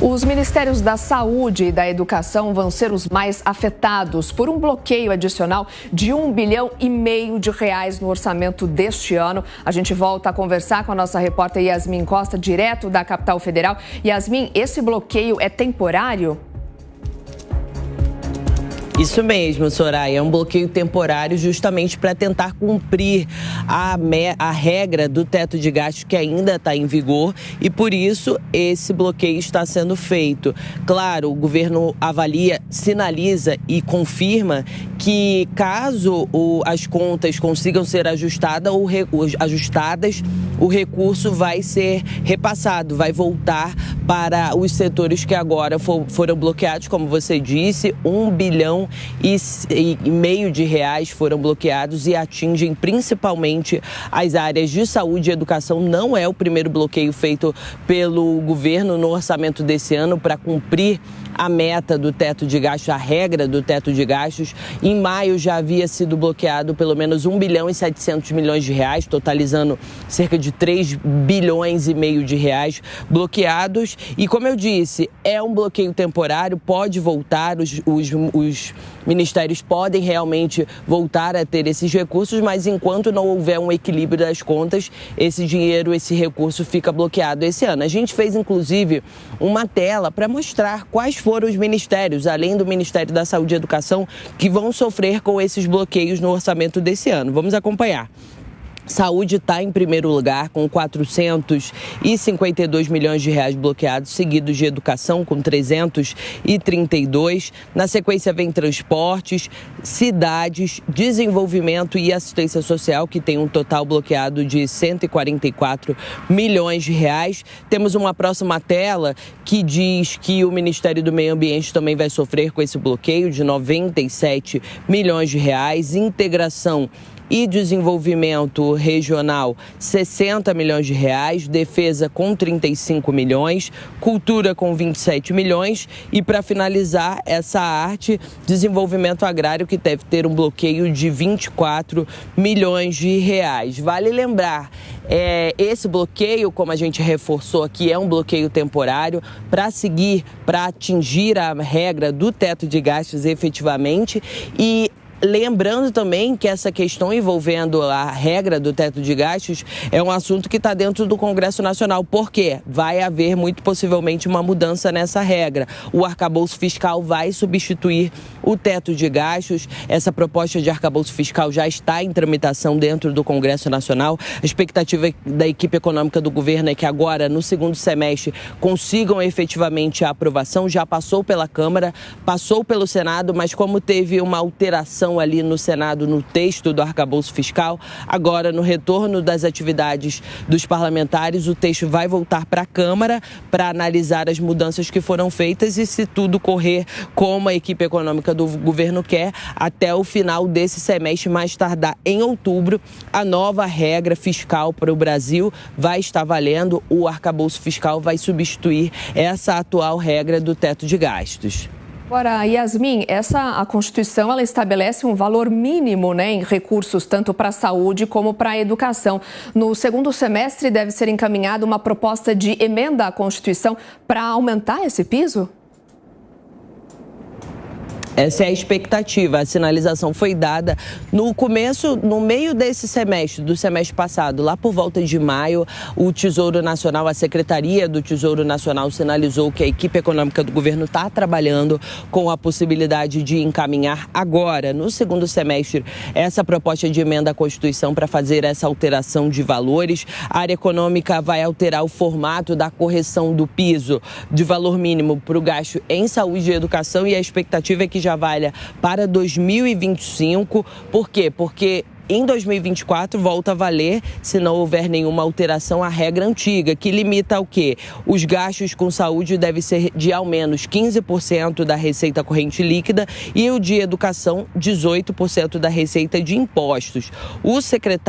Os Ministérios da Saúde e da Educação vão ser os mais afetados por um bloqueio adicional de R$1,5 bilhão no orçamento deste ano. A gente volta a conversar com a nossa repórter Yasmin Costa, direto da capital federal. Yasmin, esse bloqueio é temporário? Isso mesmo, Soraya, é um bloqueio temporário justamente para tentar cumprir a regra do teto de gastos que ainda está em vigor e por isso esse bloqueio está sendo feito. Claro, o governo avalia, sinaliza e confirma que caso as contas consigam ser ajustadas, o recurso vai ser repassado, vai voltar para os setores que agora foram bloqueados, como você disse, R$1,5 bilhão foram bloqueados e atingem principalmente as áreas de saúde e educação. Não é o primeiro bloqueio feito pelo governo no orçamento desse ano para cumprir a meta do teto de gastos, a regra do teto de gastos. Em maio já havia sido bloqueado pelo menos R$1,7 bilhão, totalizando cerca de R$3,5 bilhões bloqueados. E como eu disse, é um bloqueio temporário, pode voltar, os ministérios podem realmente voltar a ter esses recursos, mas enquanto não houver um equilíbrio das contas, esse dinheiro, esse recurso fica bloqueado esse ano. A gente fez, inclusive, uma tela para mostrar quais foram os ministérios, além do Ministério da Saúde e Educação, que vão sofrer com esses bloqueios no orçamento desse ano. Vamos acompanhar. Saúde está em primeiro lugar com R$452 milhões bloqueados, seguidos de educação com 332. Na sequência vem transportes, cidades, desenvolvimento e assistência social, que tem um total bloqueado de R$144 milhões. Temos uma próxima tela que diz que o Ministério do Meio Ambiente também vai sofrer com esse bloqueio de R$97 milhões. Integração e desenvolvimento regional, R$60 milhões, defesa com 35 milhões, cultura com 27 milhões e, para finalizar, essa arte, desenvolvimento agrário, que deve ter um bloqueio de R$24 milhões. Vale lembrar, esse bloqueio, como a gente reforçou aqui, é um bloqueio temporário para atingir a regra do teto de gastos efetivamente. E lembrando também que essa questão envolvendo a regra do teto de gastos é um assunto que está dentro do Congresso Nacional, porque vai haver muito possivelmente uma mudança nessa regra. O arcabouço fiscal vai substituir o teto de gastos. Essa proposta de arcabouço fiscal já está em tramitação dentro do Congresso Nacional. A expectativa da equipe econômica do governo é que agora, no segundo semestre, consigam efetivamente a aprovação. Já passou pela Câmara, passou pelo Senado, mas como teve uma alteração ali no Senado, no texto do arcabouço fiscal, agora no retorno das atividades dos parlamentares, o texto vai voltar para a Câmara para analisar as mudanças que foram feitas e, se tudo correr como a equipe econômica do governo quer, até o final desse semestre, mais tardar em outubro, a nova regra fiscal para o Brasil vai estar valendo. O arcabouço fiscal vai substituir essa atual regra do teto de gastos. Agora, Yasmin, a Constituição ela estabelece um valor mínimo, em recursos tanto para a saúde como para a educação. No segundo semestre deve ser encaminhada uma proposta de emenda à Constituição para aumentar esse piso? Essa é a expectativa. A sinalização foi dada no meio desse semestre, do semestre passado, lá por volta de maio. O Tesouro Nacional, a Secretaria do Tesouro Nacional sinalizou que a equipe econômica do governo está trabalhando com a possibilidade de encaminhar agora, no segundo semestre, essa proposta de emenda à Constituição para fazer essa alteração de valores. A área econômica vai alterar o formato da correção do piso de valor mínimo para o gasto em saúde e educação, e a expectativa é que já valha para 2025. Por quê? Porque em 2024 volta a valer, se não houver nenhuma alteração, a regra antiga, que limita o quê? Os gastos com saúde devem ser de ao menos 15% da receita corrente líquida e o de educação 18% da receita de impostos.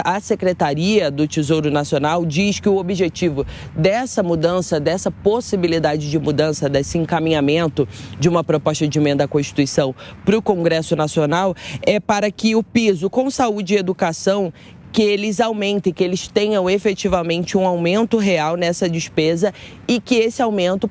A Secretaria do Tesouro Nacional diz que o objetivo dessa mudança, dessa possibilidade de mudança, desse encaminhamento de uma proposta de emenda à Constituição para o Congresso Nacional é para que o piso com saúde e educação que eles aumentem, que eles tenham efetivamente um aumento real nessa despesa e que esse aumento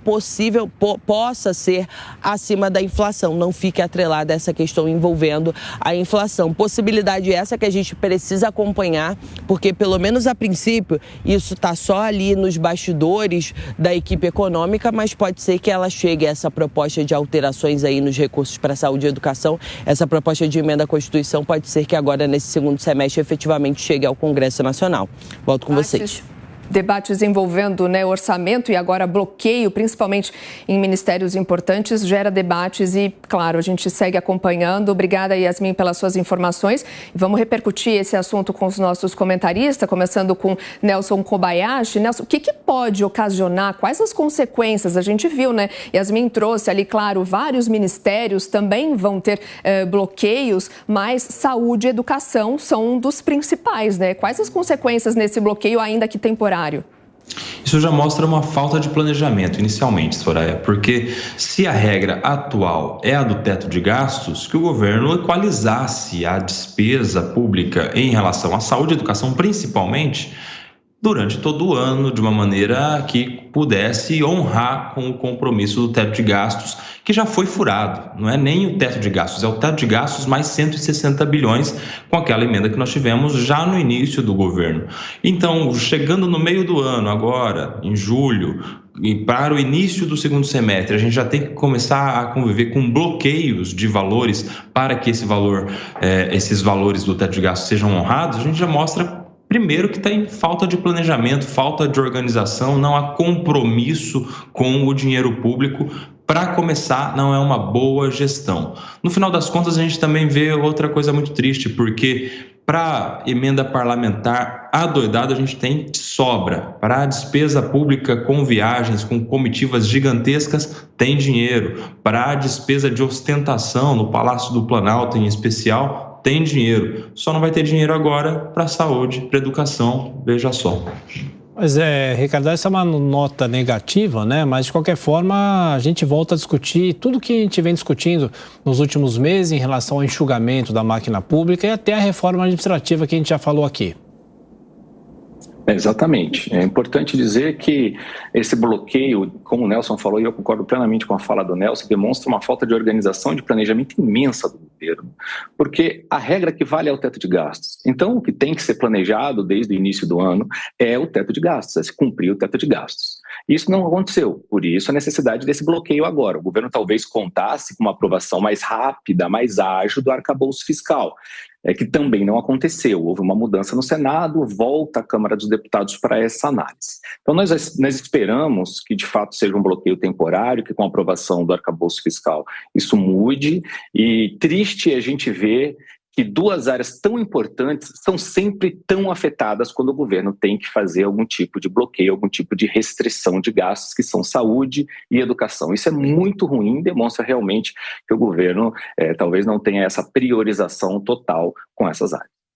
possa ser acima da inflação, não fique atrelada a essa questão envolvendo a inflação. Possibilidade essa que a gente precisa acompanhar, porque pelo menos a princípio isso está só ali nos bastidores da equipe econômica, mas pode ser que ela chegue a essa proposta de alterações aí nos recursos para saúde e educação, essa proposta de emenda à Constituição pode ser que agora nesse segundo semestre efetivamente chegue ao Congresso Nacional. Volto com vocês. Debates envolvendo orçamento e agora bloqueio, principalmente em ministérios importantes, gera debates e, claro, a gente segue acompanhando. Obrigada, Yasmin, pelas suas informações. Vamos repercutir esse assunto com os nossos comentaristas, começando com Nelson Kobayashi. Nelson, o que pode ocasionar? Quais as consequências? A gente viu, Yasmin trouxe ali, claro, vários ministérios também vão ter bloqueios, mas saúde e educação são um dos principais, Quais as consequências nesse bloqueio, ainda que temporário? Isso já mostra uma falta de planejamento inicialmente, Soraya, porque se a regra atual é a do teto de gastos, que o governo equalizasse a despesa pública em relação à saúde e educação, principalmente, durante todo o ano, de uma maneira que pudesse honrar com o compromisso do teto de gastos, que já foi furado. Não é nem o teto de gastos, é o teto de gastos mais 160 bilhões com aquela emenda que nós tivemos já no início do governo. Então, chegando no meio do ano, agora, em julho, e para o início do segundo semestre, a gente já tem que começar a conviver com bloqueios de valores para que esses valores do teto de gastos sejam honrados. A gente já mostra, primeiro, que tem falta de planejamento, falta de organização, não há compromisso com o dinheiro público. Para começar, não é uma boa gestão. No final das contas, a gente também vê outra coisa muito triste, porque para emenda parlamentar adoidado a gente tem sobra. Para a despesa pública com viagens, com comitivas gigantescas, tem dinheiro. Para a despesa de ostentação no Palácio do Planalto, em especial, tem dinheiro. Só não vai ter dinheiro agora para a saúde, para a educação, veja só. Mas Ricardo, essa é uma nota negativa, mas de qualquer forma a gente volta a discutir tudo que a gente vem discutindo nos últimos meses em relação ao enxugamento da máquina pública e até a reforma administrativa que a gente já falou aqui. Exatamente. É importante dizer que esse bloqueio, como o Nelson falou, e eu concordo plenamente com a fala do Nelson, demonstra uma falta de organização e de planejamento imensa do governo, porque a regra que vale é o teto de gastos. Então, o que tem que ser planejado desde o início do ano é o teto de gastos, é se cumprir o teto de gastos. Isso não aconteceu, por isso a necessidade desse bloqueio agora. O governo talvez contasse com uma aprovação mais rápida, mais ágil do arcabouço fiscal, que também não aconteceu. Houve uma mudança no Senado, volta à Câmara dos Deputados para essa análise. Então nós esperamos que de fato seja um bloqueio temporário, que com a aprovação do arcabouço fiscal isso mude, e triste a gente ver que duas áreas tão importantes são sempre tão afetadas quando o governo tem que fazer algum tipo de bloqueio, algum tipo de restrição de gastos, que são saúde e educação. Isso é muito ruim, demonstra realmente que o governo talvez não tenha essa priorização total com essas áreas.